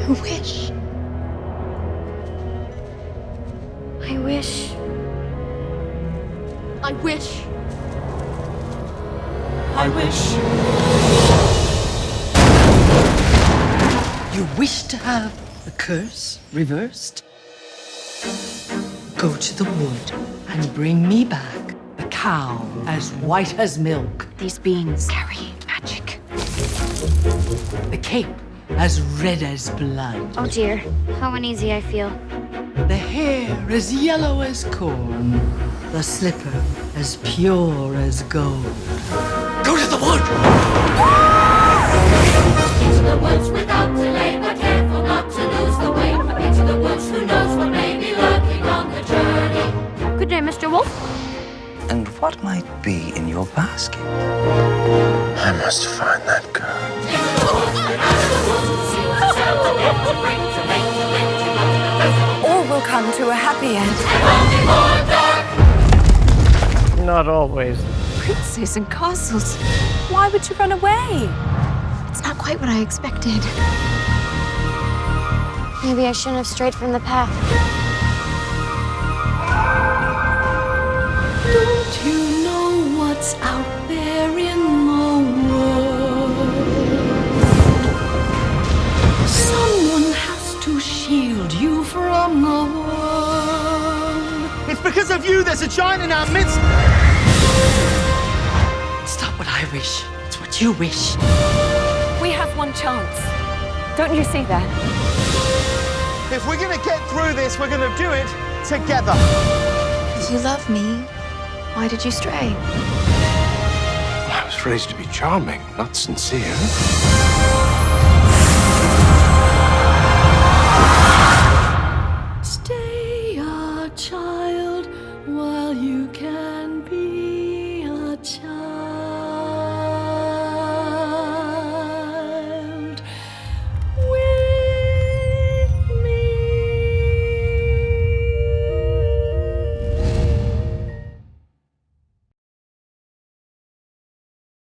I wish. I wish. I wish. I wish. You wish to have the curse reversed? Go to the wood and bring me back a cow as white as milk, These beans carry magic. the cape as red as blood, Oh dear, how uneasy I feel. the hair as yellow as corn, the slipper as pure as gold. Go to the wood! Into the woods without delay, but careful not to lose the way. Into the woods, who knows what may be lurking on the journey. Good day, Mr. Wolf. And what might be in your basket? I must find that girl. Into the woods, without the woods, see what's out the net to bring to make to win to go to the festival. All will come to a happy end. And only more dark. Not always. Princes and castles. Why would you run away? It's not quite what I expected. Maybe I shouldn't have strayed from the path. Don't you know what's out there in the world? Someone has to shield you from the world. It's because of you there's a giant in our midst. It's not what I wish, it's what you wish. We have one chance. Don't you see that? If we're gonna get through this, we're gonna do it together. If you love me, why did you stray? I was raised to be charming, not sincere. Stay a child.